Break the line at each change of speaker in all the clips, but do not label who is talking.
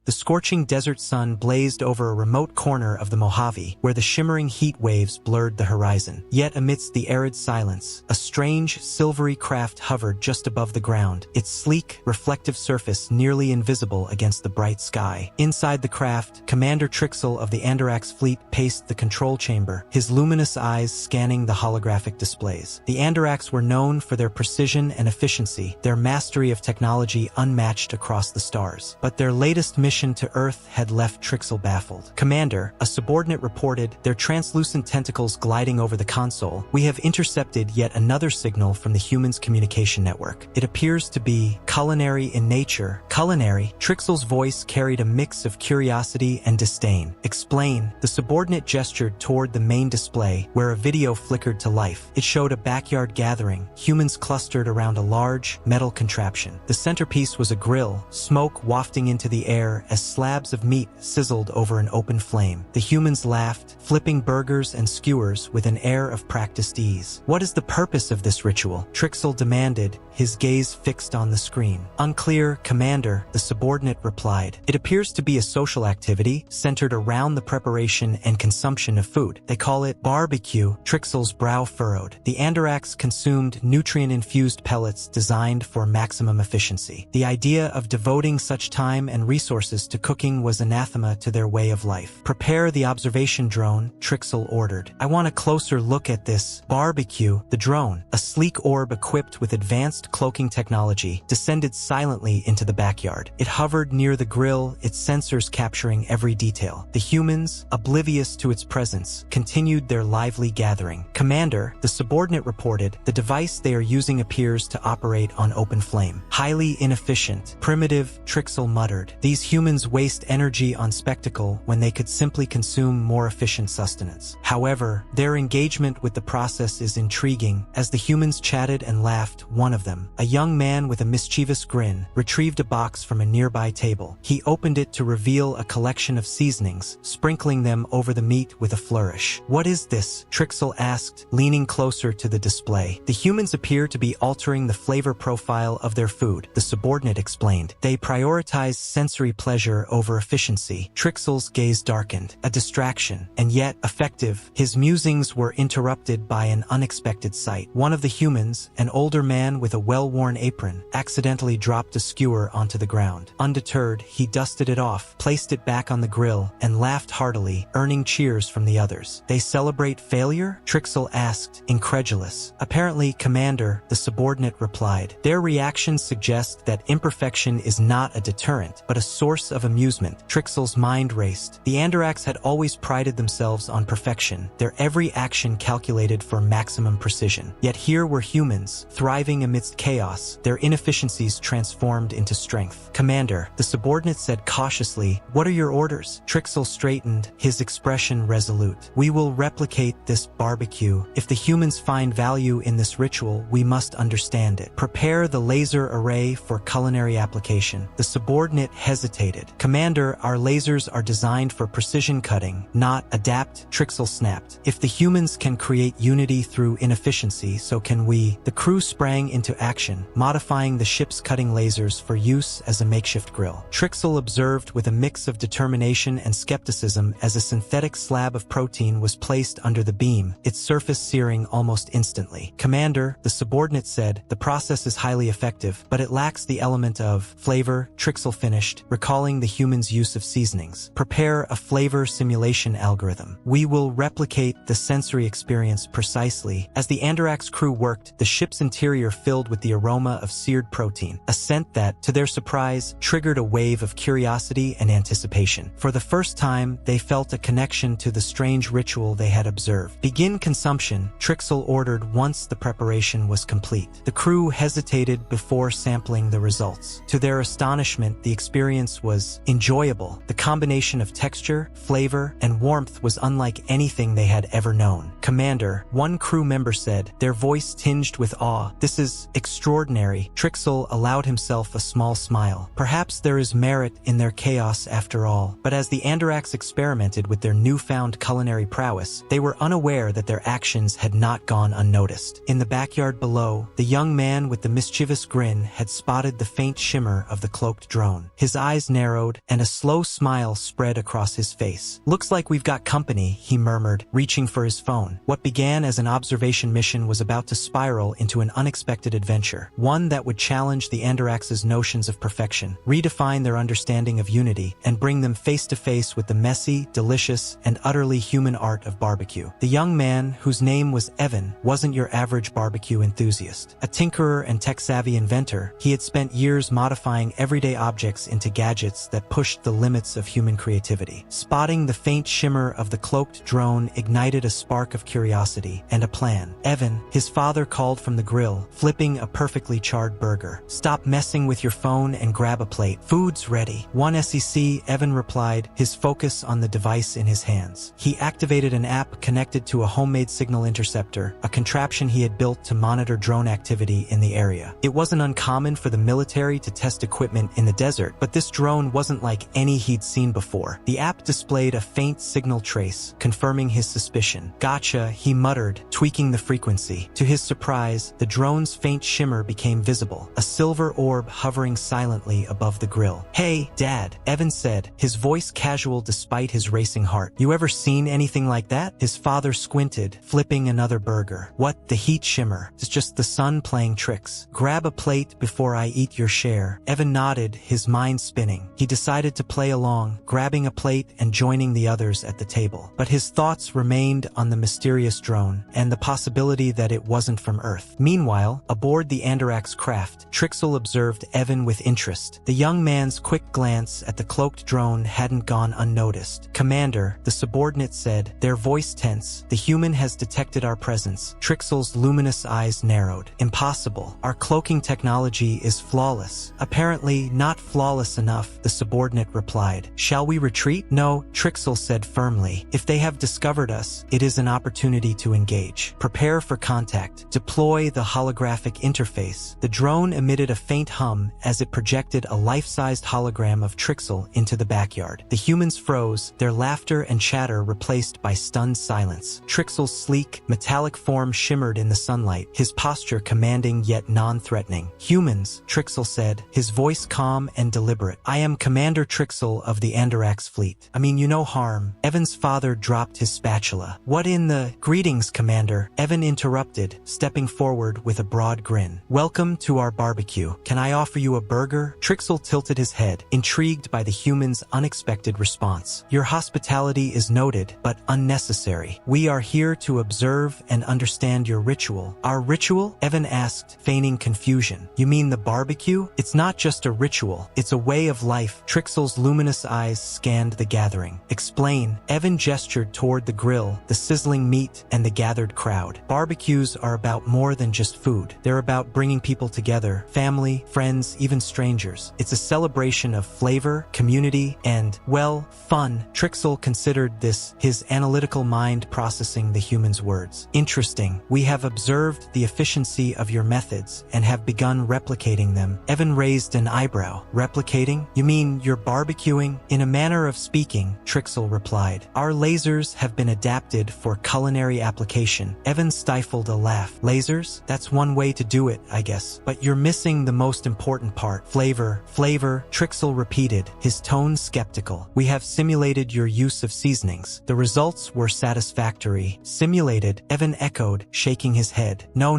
The scorching desert sun blazed over a remote corner of the Mojave, where the shimmering heat waves blurred the horizon. Yet amidst the arid silence, a strange, silvery craft hovered just above the ground, its sleek, reflective surface nearly invisible against the bright sky. Inside the craft, Commander Trixel of the Andarax fleet paced the control chamber, his luminous eyes scanning the holographic displays. The Andarax were known for their precision and efficiency, their mastery of technology unmatched across the stars. But their latest mission to Earth had left Trixel baffled. "Commander," a subordinate reported, their translucent tentacles gliding over the console, "we have intercepted yet another signal from the humans' communication network. It appears to be culinary in nature." "Culinary?" Trixel's voice carried a mix of curiosity and disdain. "Explain." The subordinate gestured toward the main display, where a video flickered to life. It showed a backyard gathering, humans clustered around a large, metal contraption. The centerpiece was a grill, smoke wafting into the air as slabs of meat sizzled over an open flame. The humans laughed, flipping burgers and skewers with an air of practiced ease. "What is the purpose of this ritual?" Trixel demanded, his gaze fixed on the screen. "Unclear, Commander," the subordinate replied. "It appears to be a social activity centered around the preparation and consumption of food. They call it barbecue." Trixel's brow furrowed. The Andarax consumed nutrient-infused pellets designed for maximum efficiency. The idea of devoting such time and resources to cooking was anathema to their way of life. "Prepare the observation drone," Trixel ordered. "I want a closer look at this barbecue." The drone, a sleek orb equipped with advanced cloaking technology, descended silently into the backyard. It hovered near the grill, its sensors capturing every detail. The humans, oblivious to its presence, continued their lively gathering. "Commander," the subordinate reported, "the device they are using appears to operate on open flame." "Highly inefficient. Primitive," Trixel muttered. "These humans waste energy on spectacle when they could simply consume more efficient sustenance." However, their engagement with the process is intriguing. As the humans chatted and laughed, one of them, a young man with a mischievous grin, retrieved a box from a nearby table. He opened it to reveal a collection of seasonings, sprinkling them over the meat with a flourish. "What is this?" Trixel asked, leaning closer to the display. "The humans appear to be altering the flavor profile of their food," the subordinate explained. "They prioritize sensory pleasure over efficiency." Trixel's gaze darkened. A distraction, and yet effective. His musings were interrupted by an unexpected sight. One of the humans, an older man with a well-worn apron, accidentally dropped a skewer onto the ground. Undeterred, he dusted it off, placed it back on the grill, and laughed heartily, earning cheers from the others. "They celebrate failure?" Trixel asked, incredulous. "Apparently, Commander," the subordinate replied. "Their reactions suggest that imperfection is not a deterrent, but a source of amusement." Trixel's mind raced. The Andarax had always prided themselves on perfection, their every action calculated for maximum precision. Yet here were humans, thriving amidst chaos, their inefficiencies transformed into strength. "Commander," the subordinate said cautiously, "what are your orders?" Trixel straightened, his expression resolute. "We will replicate this barbecue. If the humans find value in this ritual, we must understand it. Prepare the laser array for culinary application." The subordinate hesitated. "Commander, our lasers are designed for precision cutting, not adapt," Trixel snapped. "If the humans can create unity through inefficiency, so can we." The crew sprang into action, modifying the ship's cutting lasers for use as a makeshift grill. Trixel observed with a mix of determination and skepticism as a synthetic slab of protein was placed under the beam, its surface searing almost instantly. "Commander," the subordinate said, "the process is highly effective, but it lacks the element of flavor." Trixel finished, recalling the humans' use of seasonings. "Prepare a flavor simulation algorithm. We will replicate the sensory experience precisely." As the Andarax crew worked, the ship's interior filled with the aroma of seared protein, a scent that, to their surprise, triggered a wave of curiosity and anticipation. For the first time, they felt a connection to the strange ritual they had observed. "Begin consumption," Trixel ordered once the preparation was complete. The crew hesitated before sampling the results. To their astonishment, the experience was enjoyable. The combination of texture, flavor, and warmth was unlike anything they had ever known. "Commander," one crew member said, their voice tinged with awe, "this is extraordinary." Trixel allowed himself a small smile. Perhaps there is merit in their chaos after all. But as the Andarax experimented with their newfound culinary prowess, they were unaware that their actions had not gone unnoticed. In the backyard below, the young man with the mischievous grin had spotted the faint shimmer of the cloaked drone. His eyes narrowed, and a slow smile spread across his face. "Looks like we've got company," he murmured, reaching for his phone. What began as an observation mission was about to spiral into an unexpected adventure, one that would challenge the Andarax's notions of perfection, redefine their understanding of unity, and bring them face to face with the messy, delicious, and utterly human art of barbecue. The young man, whose name was Evan, wasn't your average barbecue enthusiast. A tinkerer and tech-savvy inventor, he had spent years modifying everyday objects into gadgets that pushed the limits of human creativity. Spotting the faint shimmer of the cloaked drone ignited a spark of curiosity and a plan. Evan, his father, called from the grill, flipping a perfectly charred burger. "Stop messing with your phone and grab a plate. Food's ready." "One SEC," Evan replied, his focus on the device in his hands. He activated an app connected to a homemade signal interceptor, a contraption he had built to monitor drone activity in the area. It wasn't uncommon for the military to test equipment in the desert, but this drone wasn't like any he'd seen before. The app displayed a faint signal trace, confirming his suspicion. "Gotcha," he muttered, tweaking the frequency. To his surprise, the drone's faint shimmer became visible, a silver orb hovering silently above the grill. "Hey, Dad," Evan said, his voice casual despite his racing heart. "You ever seen anything like that?" His father squinted, flipping another burger. "What, the heat shimmer? It's just the sun playing tricks. Grab a plate before I eat your share." Evan nodded, his mind spinning. He decided to play along, grabbing a plate and joining the others at the table. But his thoughts remained on the mysterious drone and the possibility that it wasn't from Earth. Meanwhile, aboard the Andarax craft, Trixel observed Evan with interest. The young man's quick glance at the cloaked drone hadn't gone unnoticed. "Commander," the subordinate said, their voice tense, "the human has detected our presence." Trixel's luminous eyes narrowed. "Impossible. Our cloaking technology is flawless." "Apparently not flawless enough," the subordinate replied. "Shall we retreat?" "No," Trixel said firmly. "If they have discovered us, it is an opportunity to engage. Prepare for contact. Deploy the holographic interface." The drone emitted a faint hum as it projected a life-sized hologram of Trixel into the backyard. The humans froze, their laughter and chatter replaced by stunned silence. Trixel's sleek, metallic form shimmered in the sunlight, his posture commanding yet non-threatening. "Humans," Trixel said, his voice calm and deliberate. "I am Commander Trixel of the Andarax fleet. I mean you no harm." Evan's father dropped his spatula. "What in the—" "Greetings, Commander," Evan interrupted, stepping forward with a broad grin. "Welcome to our barbecue. Can I offer you a burger?" Trixel tilted his head, intrigued by the human's unexpected response. "Your hospitality is noted, but unnecessary. We are here to observe and understand your ritual." "Our ritual?" Evan asked, feigning confusion. "You mean the barbecue? It's not just a ritual, it's a way of life." Trixel's luminous eyes scanned the gathering. "Explain." Evan gestured toward the grill, the sizzling meat, and the gathered crowd. "Barbecues are about more than just food. They're about bringing people together, family, friends, even strangers. It's a celebration of flavor, community, and, well, fun." Trixel considered this, his analytical mind processing the human's words. "Interesting. We have observed the efficiency of your methods and have begun replicating them." Evan raised an eyebrow. "Replicating? You mean you're barbecuing?" "In a manner of speaking," Trixel replied. "Our lasers have been adapted for culinary application." Evan stifled a laugh. "Lasers? That's one way to do it, I guess. But you're missing the most important part. Flavor." "Flavor," Trixel repeated, his tone skeptical. "We have simulated your use of seasonings. The results were satisfactory." "Simulated?" Evan echoed, shaking his head. No.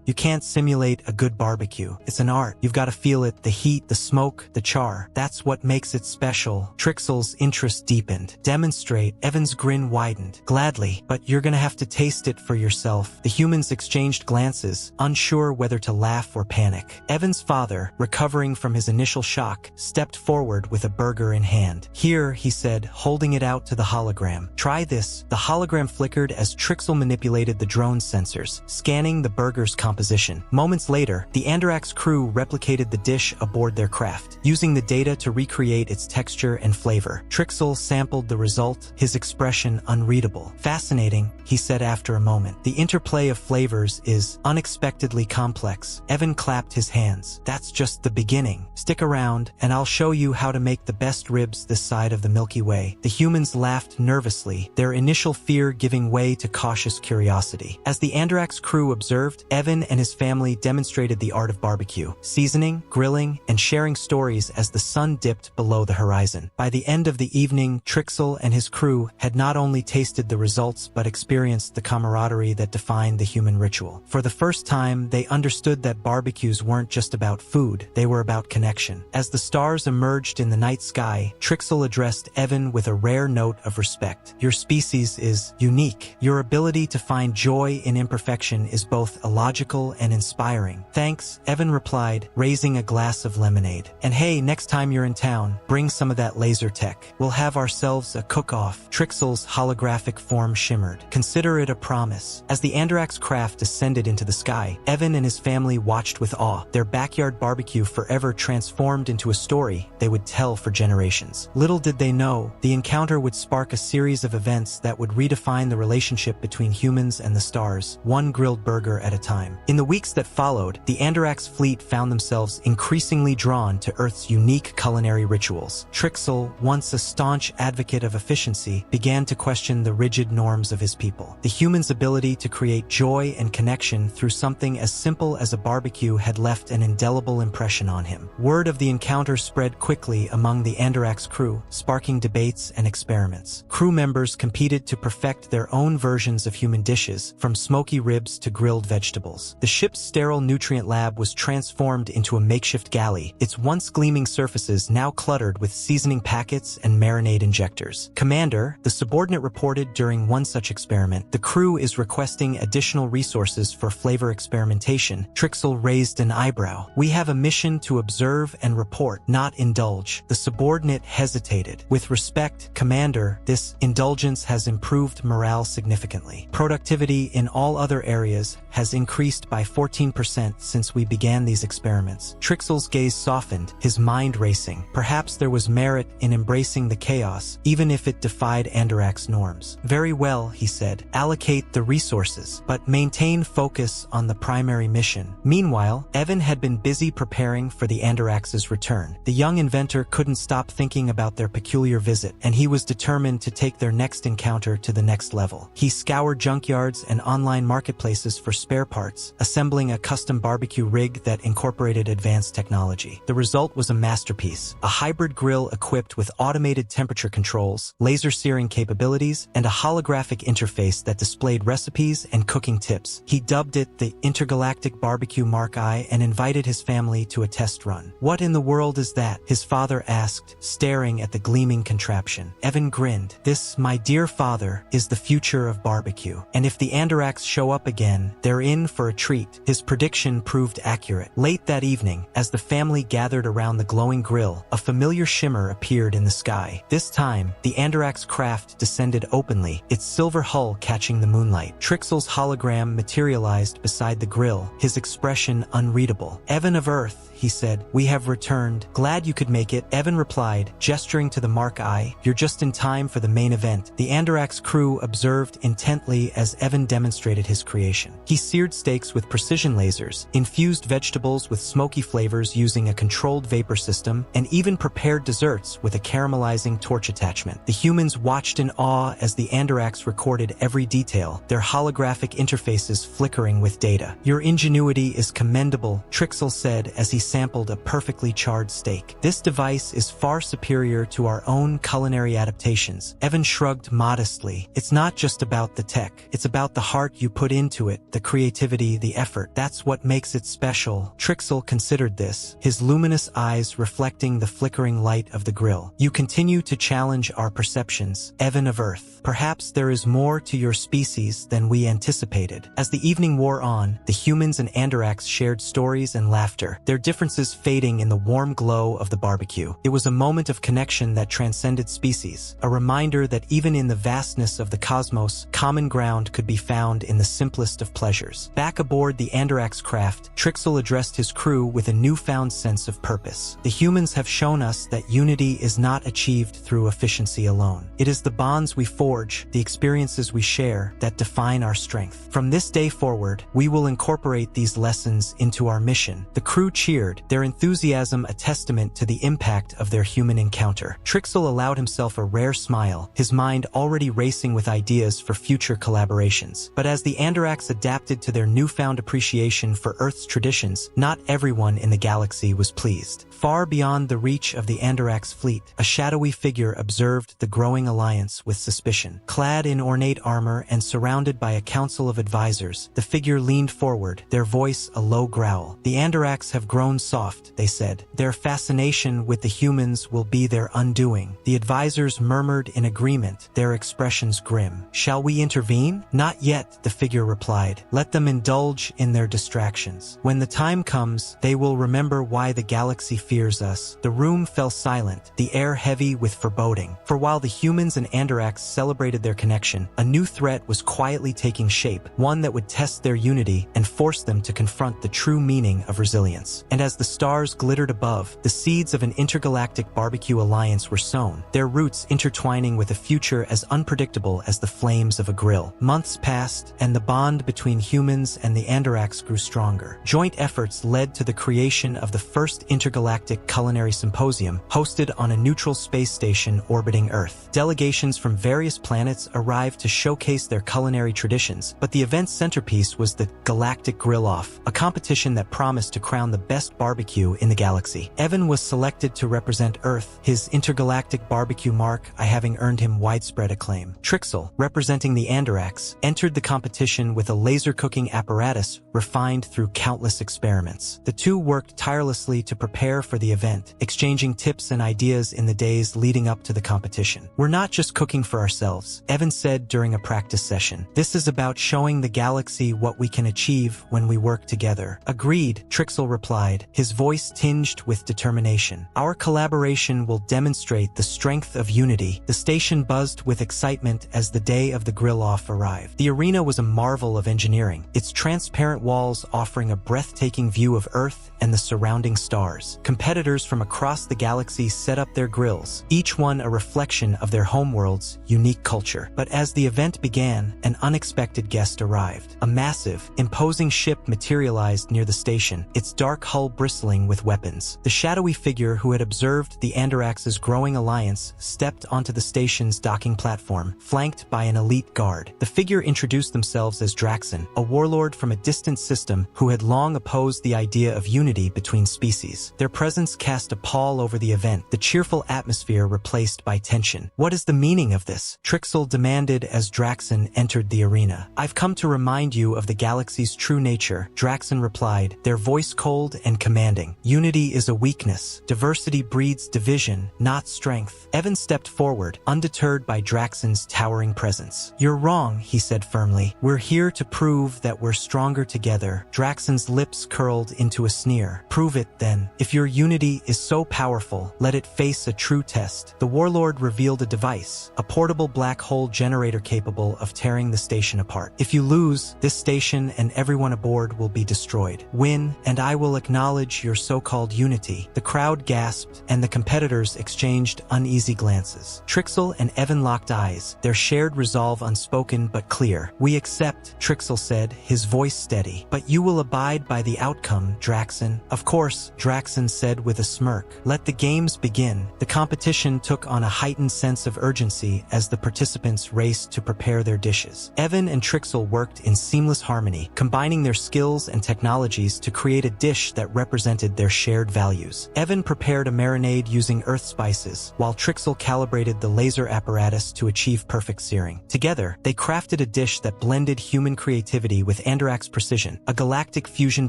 You can't simulate a good barbecue. It's an art. You've got to feel it, the heat, the smoke, the char. That's what makes it special." Trixel's interest deepened. "Demonstrate." Evan's grin widened. "Gladly, but you're gonna have to taste it for yourself." The humans exchanged glances, unsure whether to laugh or panic. Evan's father, recovering from his initial shock, stepped forward with a burger in hand. "Here," he said, holding it out to the hologram. "Try this." The hologram flickered as Trixel manipulated the drone's sensors, scanning the burger's composition. Moments later, the Andarax crew replicated the dish aboard their craft, using the data to recreate its texture and flavor. Trixel sampled the result, his expression unreadable. "Fascinating," he said after a moment. "The interplay of flavors is unexpectedly complex." Evan clapped his hands. "That's just the beginning. Stick around, and I'll show you how to make the best ribs this side of the Milky Way." The humans laughed nervously, their initial fear giving way to cautious curiosity. As the Andarax crew observed, Evan and his family demonstrated the art of barbecue, seasoning, grilling, and sharing stories as the sun dipped below the horizon. By the end of the evening, Trixel and his crew had not only tasted the results but experienced the camaraderie that defined the human ritual. For the first time, they understood that barbecues weren't just about food, they were about connection. As the stars emerged in the night sky, Trixel addressed Evan with a rare note of respect. "Your species is unique. Your ability to find joy in imperfection is both illogical and inspiring." "Thanks," Evan replied, raising a glass of lemonade. "And hey, next time you're in town, bring some of that laser tech. We'll have ourselves a cook-off." Trixel's holographic form shimmered. "Consider it a promise." As the Andarax craft descended into the sky, Evan and his family watched with awe. Their backyard barbecue forever transformed into a story they would tell for generations. Little did they know, the encounter would spark a series of events that would redefine the relationship between humans and the stars, one grilled burger at a time. In the weeks that followed, the Andarax fleet found themselves increasingly drawn to Earth's unique culinary rituals. Trixel, once a staunch advocate of efficiency, began to question the rigid norms of his people. The humans' ability to create joy and connection through something as simple as a barbecue had left an indelible impression on him. Word of the encounter spread quickly among the Andarax crew, sparking debates and experiments. Crew members competed to perfect their own versions of human dishes, from smoky ribs to grilled vegetables. The ship's sterile nutrient lab was transformed into a makeshift galley, its once gleaming surfaces now cluttered with seasoning packets and marinade injectors. "Commander," the subordinate reported during one such experiment, "the crew is requesting additional resources for flavor experimentation." Trixel raised an eyebrow. "We have a mission to observe and report, not indulge." The subordinate hesitated. "With respect, Commander, this indulgence has improved morale significantly. Productivity in all other areas has increased by 14% since we began these experiments." Trixel's gaze softened, his mind racing. Perhaps there was merit in embracing the chaos, even if it defied Andarax norms. "Very well," he said. "Allocate the resources, but maintain focus on the primary mission." Meanwhile, Evan had been busy preparing for the Andarax's return. The young inventor couldn't stop thinking about their peculiar visit, and he was determined to take their next encounter to the next level. He scoured junkyards and online marketplaces for spare parts, assembling a custom barbecue rig that incorporated advanced technology. The result was a masterpiece, a hybrid grill equipped with automated temperature controls, laser searing capabilities, and a holographic interface that displayed recipes and cooking tips. He dubbed it the Intergalactic Barbecue Mark I and invited his family to a test run. "What in the world is that?" his father asked, staring at the gleaming contraption. Evan grinned. "This, my dear father, is the future of barbecue. And if the Andarax show up again, they're in for a treat." His prediction proved accurate. Late that evening, as the family gathered around the glowing grill, a familiar shimmer appeared in the sky. This time, the Andarax craft descended openly, its silver hull catching the moonlight. Trixel's hologram materialized beside the grill, his expression unreadable. "Evan of Earth," he said, "we have returned. Glad you could make it." Evan replied, gesturing to the Mark I, "You're just in time for the main event." The Andarax crew observed intently as Evan demonstrated his creation. He seared steaks with precision lasers, infused vegetables with smoky flavors using a controlled vapor system, and even prepared desserts with a caramelizing torch attachment. The humans watched in awe as the Andarax recorded every detail, their holographic interfaces flickering with data. "Your ingenuity is commendable," Trixel said as he sampled a perfectly charred steak. "This device is far superior to our own culinary adaptations." Evan shrugged modestly. "It's not just about the tech. It's about the heart you put into it, the creativity, the effort. That's what makes it special." Trixel considered this, his luminous eyes reflecting the flickering light of the grill. "You continue to challenge our perceptions, Evan of Earth. Perhaps there is more to your species than we anticipated." As the evening wore on, the humans and Andarax shared stories and laughter, their differences fading in the warm glow of the barbecue. It was a moment of connection that transcended species, a reminder that even in the vastness of the cosmos, common ground could be found in the simplest of pleasures. Back aboard the Andarax craft, Trixel addressed his crew with a newfound sense of purpose. "The humans have shown us that unity is not achieved through efficiency alone. It is the bonds we forge, the experiences we share, that define our strength. From this day forward, we will incorporate these lessons into our mission." The crew cheered, cheered, their enthusiasm a testament to the impact of their human encounter. Trixel allowed himself a rare smile, his mind already racing with ideas for future collaborations. But as the Andarax adapted to their newfound appreciation for Earth's traditions, not everyone in the galaxy was pleased. Far beyond the reach of the Andarax fleet, a shadowy figure observed the growing alliance with suspicion. Clad in ornate armor and surrounded by a council of advisors, the figure leaned forward, their voice a low growl. "The Andarax have grown soft," they said. "Their fascination with the humans will be their undoing." The advisors murmured in agreement, their expressions grim. "Shall we intervene?" "Not yet," the figure replied. "Let them indulge in their distractions. When the time comes, they will remember why the galaxy fears us." The room fell silent, the air heavy with foreboding. For while the humans and Andarax celebrated their connection, a new threat was quietly taking shape, one that would test their unity and force them to confront the true meaning of resilience. And as the stars glittered above, the seeds of an intergalactic barbecue alliance were sown, their roots intertwining with a future as unpredictable as the flames of a grill. Months passed, and the bond between humans and the Andarax grew stronger. Joint efforts led to the creation of the first intergalactic culinary symposium, hosted on a neutral space station orbiting Earth. Delegations from various planets arrived to showcase their culinary traditions, but the event's centerpiece was the Galactic Grill-Off, a competition that promised to crown the best barbecue in the galaxy. Evan was selected to represent Earth, his intergalactic barbecue mark having earned him widespread acclaim. Trixel, representing the Andarax, entered the competition with a laser cooking apparatus refined through countless experiments. The two worked tirelessly to prepare for the event, exchanging tips and ideas in the days leading up to the competition. "We're not just cooking for ourselves," Evan said during a practice session. "This is about showing the galaxy what we can achieve when we work together." "Agreed," Trixel replied, his voice tinged with determination. "Our collaboration will demonstrate the strength of unity." The station buzzed with excitement as the day of the grill-off arrived. The arena was a marvel of engineering, its transparent walls offering a breathtaking view of Earth and the surrounding stars. Competitors from across the galaxy set up their grills, each one a reflection of their homeworld's unique culture. But as the event began, an unexpected guest arrived. A massive, imposing ship materialized near the station, its dark hull bristling with weapons. The shadowy figure who had observed the Andarax's growing alliance stepped onto the station's docking platform, flanked by an elite guard. The figure introduced themselves as Draxon, a warlord from a distant system who had long opposed the idea of unity between species. Their presence cast a pall over the event, the cheerful atmosphere replaced by tension. "What is the meaning of this?" Trixel demanded as Draxon entered the arena. "I've come to remind you of the galaxy's true nature," Draxon replied, their voice cold and commanding. "Unity is a weakness. Diversity breeds division, not strength." Evan stepped forward, undeterred by Draxon's towering presence. "You're wrong," he said firmly. "We're here to prove that we're stronger together." Draxon's lips curled into a sneer. "Prove it, then. If your unity is so powerful, let it face a true test." The warlord revealed a device, a portable black hole generator capable of tearing the station apart. "If you lose, this station and everyone aboard will be destroyed. Win, and I will acknowledge your so-called unity." The crowd gasped, and the competitors exchanged uneasy glances. Trixel and Evan locked eyes, their shared resolve unspoken but clear. "We accept," Trixel said, his voice steady. "But you will abide by the outcome, Draxon." "Of course," Draxon said with a smirk. "Let the games begin." The competition took on a heightened sense of urgency as the participants raced to prepare their dishes. Evan and Trixel worked in seamless harmony, combining their skills and technologies to create a dish that represented their shared values. Evan prepared a marinade using earth spices, while Trixel calibrated the laser apparatus to achieve perfect searing. Together, they crafted a dish that blended human creativity with Andarax precision, a galactic fusion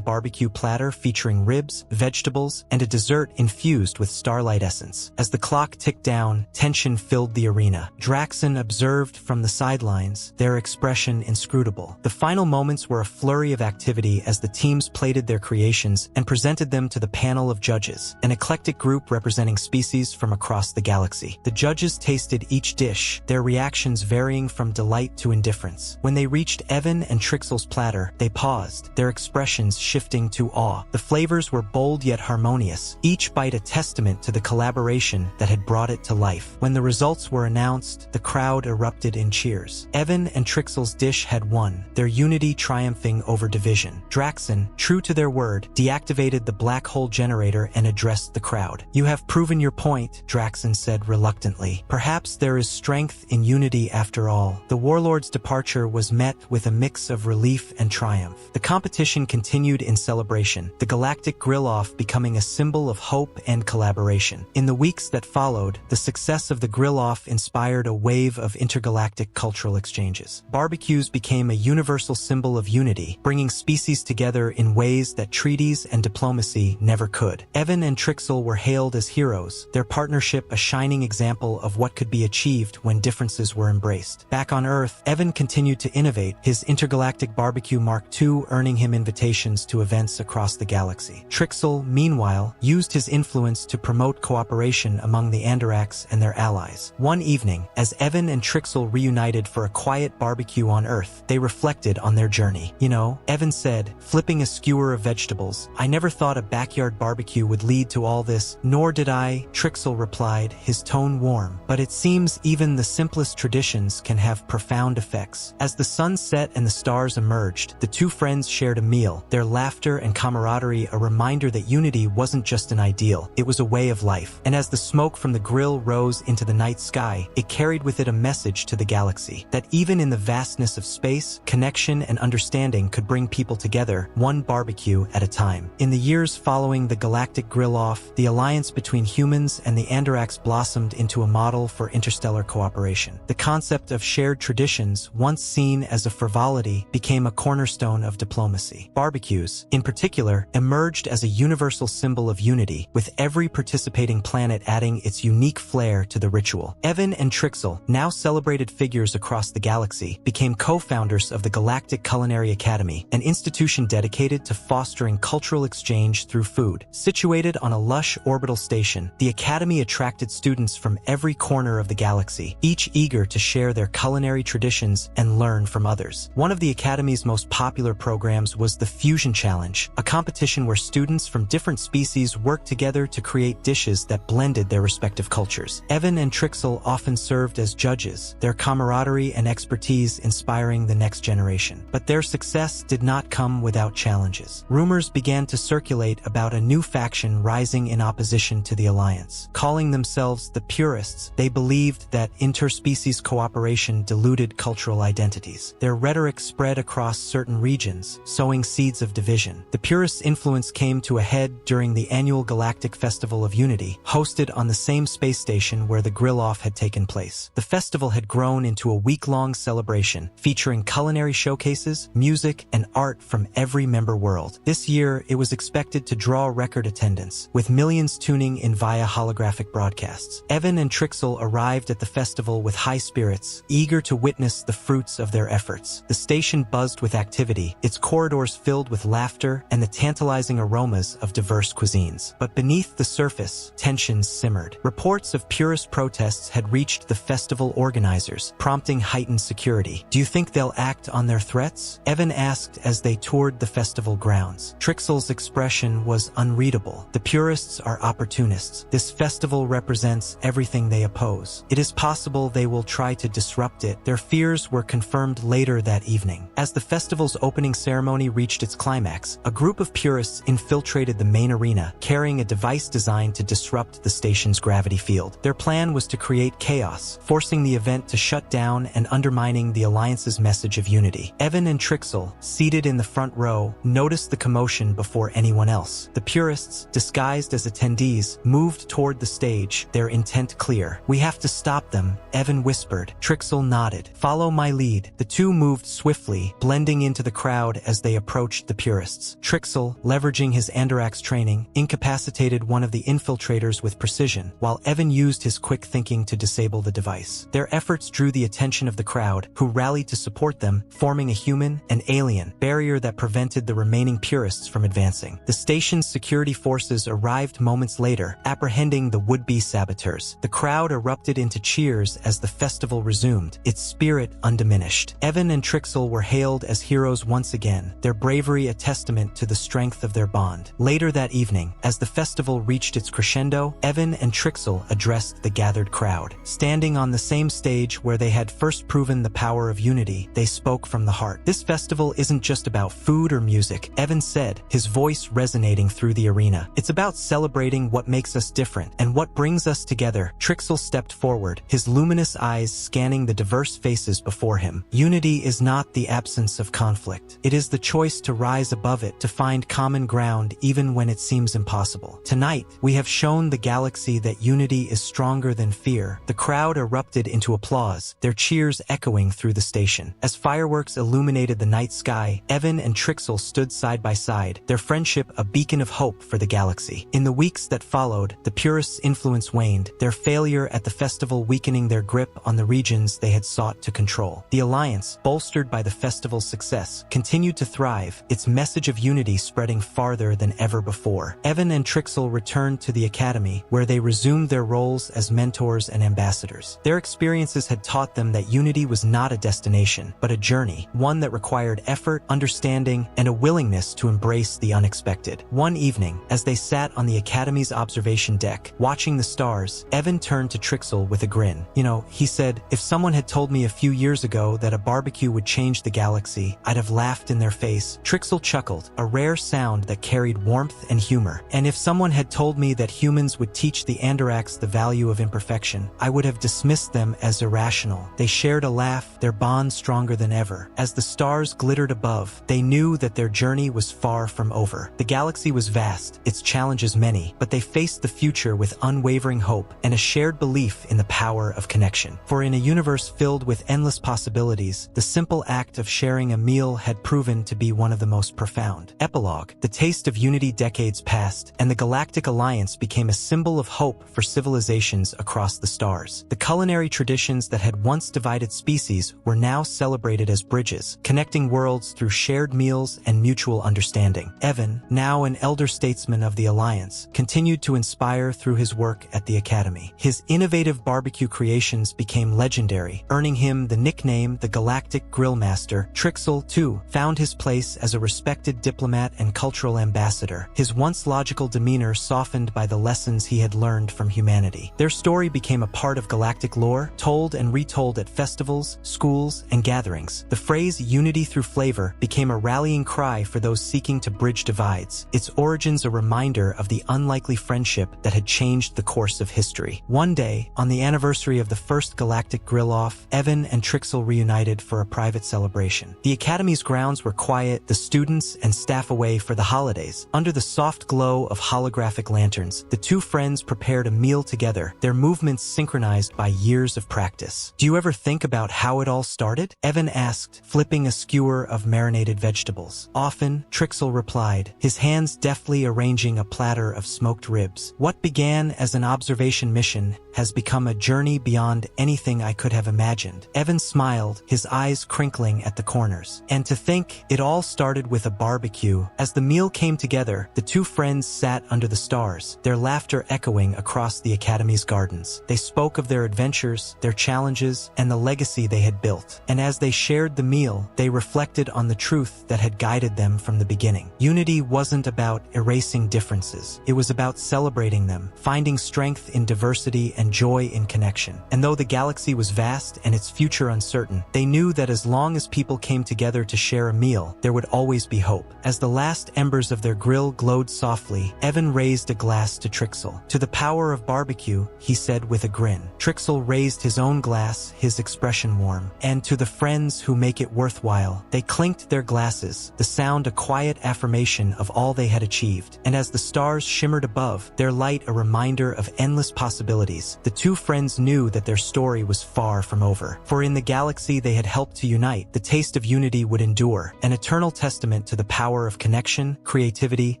barbecue platter featuring ribs, vegetables, and a dessert infused with starlight essence. As the clock ticked down, tension filled the arena. Draxon observed from the sidelines, their expression inscrutable. The final moments were a flurry of activity as the teams plated their creations and presented them to the panel of judges, an eclectic group representing species from across the galaxy. The judges tasted each dish, their reactions varying from delight to indifference. When they reached Evan and Trixel's platter, they paused, their expressions shifting to awe. The flavors were bold yet harmonious, each bite a testament to the collaboration that had brought it to life. When the results were announced, the crowd erupted in cheers. Evan and Trixel's dish had won, their unity triumphing over division. Draxon, true to their word, deactivated activated the black hole generator and addressed the crowd. "You have proven your point," Draxon said reluctantly. "Perhaps there is strength in unity after all." The warlord's departure was met with a mix of relief and triumph. The competition continued in celebration, the galactic grill-off becoming a symbol of hope and collaboration. In the weeks that followed, the success of the grill-off inspired a wave of intergalactic cultural exchanges. Barbecues became a universal symbol of unity, bringing species together in ways that treaties and diplomacy never could. Evan and Trixel were hailed as heroes, their partnership a shining example of what could be achieved when differences were embraced. Back on Earth, Evan continued to innovate, his intergalactic barbecue Mark II earning him invitations to events across the galaxy. Trixel, meanwhile, used his influence to promote cooperation among the Andarax and their allies. One evening, as Evan and Trixel reunited for a quiet barbecue on Earth, they reflected on their journey. "You know," Evan said, flipping a skewer of vegetables, "I never thought a backyard barbecue would lead to all this." "Nor did I," Trixel replied, his tone warm. "But it seems even the simplest traditions can have profound effects." As the sun set and the stars emerged, the two friends shared a meal, their laughter and camaraderie a reminder that unity wasn't just an ideal, it was a way of life. And as the smoke from the grill rose into the night sky, it carried with it a message to the galaxy, that even in the vastness of space, connection and understanding could bring people together, one barbecue at a time. In the years following the galactic grill-off, the alliance between humans and the Andarax blossomed into a model for interstellar cooperation. The concept of shared traditions, once seen as a frivolity, became a cornerstone of diplomacy. Barbecues, in particular, emerged as a universal symbol of unity, with every participating planet adding its unique flair to the ritual. Evan and Trixel, now celebrated figures across the galaxy, became co-founders of the Galactic Culinary Academy, an institution dedicated to fostering cultural exchange through food. Situated on a lush orbital station, the Academy attracted students from every corner of the galaxy, each eager to share their culinary traditions and learn from others. One of the Academy's most popular programs was the Fusion Challenge, a competition where students from different species worked together to create dishes that blended their respective cultures. Evan and Trixel often served as judges, their camaraderie and expertise inspiring the next generation. But their success did not come without challenges. Rumors began to circulate about a new faction rising in opposition to the alliance. Calling themselves the Purists, they believed that interspecies cooperation diluted cultural identities. Their rhetoric spread across certain regions, sowing seeds of division. The Purists' influence came to a head during the annual Galactic Festival of Unity, hosted on the same space station where the grill-off had taken place. The festival had grown into a week-long celebration, featuring culinary showcases, music, and art from every member world. This year, it was expected to draw record attendance, with millions tuning in via holographic broadcasts. Evan and Trixel arrived at the festival with high spirits, eager to witness the fruits of their efforts. The station buzzed with activity, its corridors filled with laughter and the tantalizing aromas of diverse cuisines. But beneath the surface, tensions simmered. Reports of purist protests had reached the festival organizers, prompting heightened security. "Do you think they'll act on their threats?" Evan asked as they toured the festival grounds. Trixel's expression was unreadable. "The purists are opportunists. This festival represents everything they oppose. It is possible they will try to disrupt it." Their fears were confirmed later that evening. As the festival's opening ceremony reached its climax, a group of purists infiltrated the main arena, carrying a device designed to disrupt the station's gravity field. Their plan was to create chaos, forcing the event to shut down and undermining the Alliance's message of unity. Evan and Trixel, seated in the front row, noticed the commotion before anyone else. The purists, disguised as attendees, moved toward the stage, their intent clear. "We have to stop them," Evan whispered. Trixel nodded. "Follow my lead." The two moved swiftly, blending into the crowd as they approached the purists. Trixel, leveraging his Andarax training, incapacitated one of the infiltrators with precision, while Evan used his quick thinking to disable the device. Their efforts drew the attention of the crowd, who rallied to support them, forming a human and alien barrier that prevented the remaining purists from advancing. The station's security forces arrived moments later, apprehending the would-be saboteurs. The crowd erupted into cheers as the festival resumed, its spirit undiminished. Evan and Trixel were hailed as heroes once again, their bravery a testament to the strength of their bond. Later that evening, as the festival reached its crescendo, Evan and Trixel addressed the gathered crowd. Standing on the same stage where they had first proven the power of unity, they spoke from the heart. "This festival isn't just about food or music," Evan said, his voice voice resonating through the arena. It's about celebrating what makes us different and what brings us together. Trixel stepped forward, his luminous eyes scanning the diverse faces before him. Unity is not the absence of conflict. It is the choice to rise above it, to find common ground even when it seems impossible. Tonight, we have shown the galaxy that unity is stronger than fear. The crowd erupted into applause, their cheers echoing through the station. As fireworks illuminated the night sky, Evan and Trixel stood side by side, their friendship a beacon of hope for the galaxy. In the weeks that followed, the purists' influence waned, their failure at the festival weakening their grip on the regions they had sought to control. The alliance, bolstered by the festival's success, continued to thrive, its message of unity spreading farther than ever before. Evan and Trixel returned to the academy, where they resumed their roles as mentors and ambassadors. Their experiences had taught them that unity was not a destination, but a journey, one that required effort, understanding, and a willingness to embrace the unexpected. One evening, as they sat on the academy's observation deck, watching the stars, Evan turned to Trixel with a grin. "You know," he said, "if someone had told me a few years ago that a barbecue would change the galaxy, I'd have laughed in their face." Trixel chuckled, a rare sound that carried warmth and humor. "And if someone had told me that humans would teach the Andarax the value of imperfection, I would have dismissed them as irrational." They shared a laugh, their bond stronger than ever. As the stars glittered above, they knew that their journey was far from over. The galaxy was vast, its challenges many, but they faced the future with unwavering hope and a shared belief in the power of connection. For in a universe filled with endless possibilities, the simple act of sharing a meal had proven to be one of the most profound. Epilogue. The taste of unity decades passed, and the Galactic Alliance became a symbol of hope for civilizations across the stars. The culinary traditions that had once divided species were now celebrated as bridges, connecting worlds through shared meals and mutual understanding. Evan, now an elder statesman of the Alliance, continued to inspire through his work at the Academy. His innovative barbecue creations became legendary, earning him the nickname the Galactic Grill Master. Trixel, too, found his place as a respected diplomat and cultural ambassador, his once logical demeanor softened by the lessons he had learned from humanity. Their story became a part of galactic lore, told and retold at festivals, schools, and gatherings. The phrase "unity through flavor" became a rallying cry for those seeking to bridge divides, its origins a reminder of the unlikely friendship that had changed the course of history. One day, on the anniversary of the first Galactic Grill-Off, Evan and Trixel reunited for a private celebration. The Academy's grounds were quiet, the students and staff away for the holidays. Under the soft glow of holographic lanterns, the two friends prepared a meal together, their movements synchronized by years of practice. "Do you ever think about how it all started?" Evan asked, flipping a skewer of marinated vegetables. "Often," Trixel replied, his hands deftly arranging a platter of smoked ribs. "What began as an observation mission has become a journey beyond anything I could have imagined." Evan smiled, his eyes crinkling at the corners. "And to think, it all started with a barbecue." As the meal came together, the two friends sat under the stars, their laughter echoing across the Academy's gardens. They spoke of their adventures, their challenges, and the legacy they had built. And as they shared the meal, they reflected on the truth that had guided them from the beginning. Unity wasn't about erasing differences. It was about celebrating them, finding strength in diversity and joy in connection. And though the galaxy was vast and its future uncertain, they knew that as long as people came together to share a meal, there would always be hope. As the last embers of their grill glowed softly, Evan raised a glass to Trixel. "To the power of barbecue," he said with a grin. Trixel raised his own glass, his expression warm. "And to the friends who make it worthwhile." They clinked their glasses, the sound a quiet affirmation of all they had achieved. And as the stars shimmered above, their light a reminder of endless possibilities, the two friends knew that their story was far from over. For in the galaxy they had helped to unite, the taste of unity would endure, an eternal testament to the power of connection, creativity,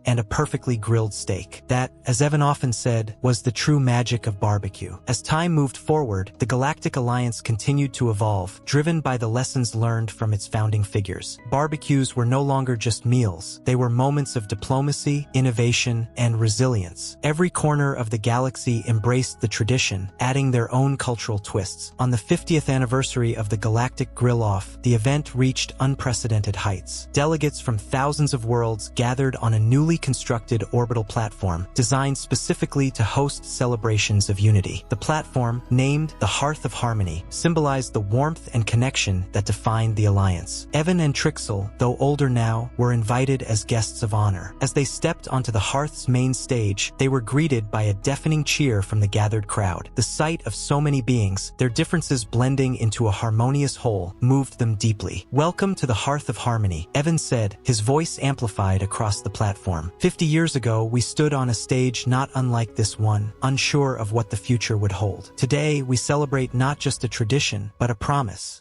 and a perfectly grilled steak. That, as Evan often said, was the true magic of barbecue. As time moved forward, the Galactic Alliance continued to evolve, driven by the lessons learned from its founding figures. Barbecues were no longer just meals. They were moments of diplomacy, innovation, and resilience. Every corner of the galaxy embraced the tradition, adding their own cultural twists. On the 50th anniversary of the Galactic Grill-Off, the event reached unprecedented heights. Delegates from thousands of worlds gathered on a newly constructed orbital platform, designed specifically to host celebrations of unity. The platform, named the Hearth of Harmony, symbolized the warmth and connection that defined the Alliance. Evan and Trixel, though older now, were invited as guests of honor. As they stepped onto the hearth's main stage, they were greeted by a deafening cheer from the gathered crowd. The sight of so many beings, their differences blending into a harmonious whole, moved them deeply. "Welcome to the Hearth of Harmony," Evan said, his voice amplified across the platform. 50 years ago, we stood on a stage not unlike this one, unsure of what the future would hold. Today, we celebrate not just a tradition, but a promise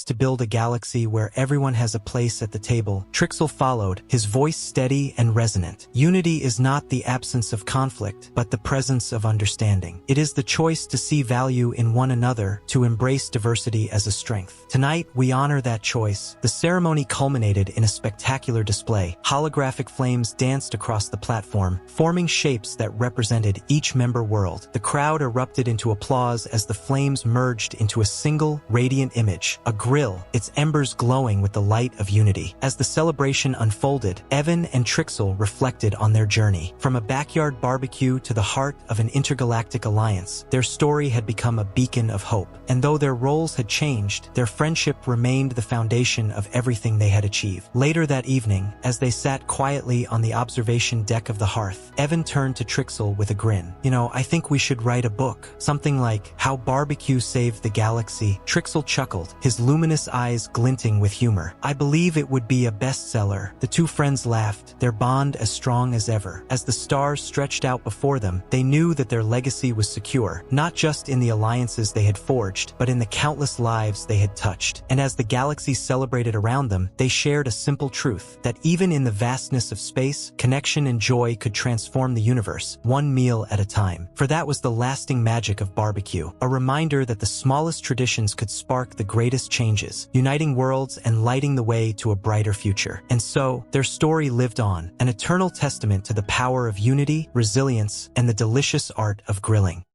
to build a galaxy where everyone has a place at the table. Trixel followed, his voice steady and resonant. Unity is not the absence of conflict, but the presence of understanding. It is the choice to see value in one another, to embrace diversity as a strength. Tonight, we honor that choice. The ceremony culminated in a spectacular display. Holographic flames danced across the platform, forming shapes that represented each member world. The crowd erupted into applause as the flames merged into a single, radiant image, a grill, its embers glowing with the light of unity. As the celebration unfolded, Evan and Trixel reflected on their journey. From a backyard barbecue to the heart of an intergalactic alliance, their story had become a beacon of hope. And though their roles had changed, their friendship remained the foundation of everything they had achieved. Later that evening, as they sat quietly on the observation deck of the hearth, Evan turned to Trixel with a grin. "You know, I think we should write a book. Something like How Barbecue Saved the Galaxy." Trixel chuckled, his luminous eyes glinting with humor. "I believe it would be a bestseller." The two friends laughed, their bond as strong as ever. As the stars stretched out before them, they knew that their legacy was secure, not just in the alliances they had forged, but in the countless lives they had touched. And as the galaxy celebrated around them, they shared a simple truth, that even in the vastness of space, connection and joy could transform the universe, one meal at a time. For that was the lasting magic of barbecue, a reminder that the smallest traditions could spark the greatest changes, uniting worlds and lighting the way to a brighter future. And so, their story lived on, an eternal testament to the power of unity, resilience, and the delicious art of grilling.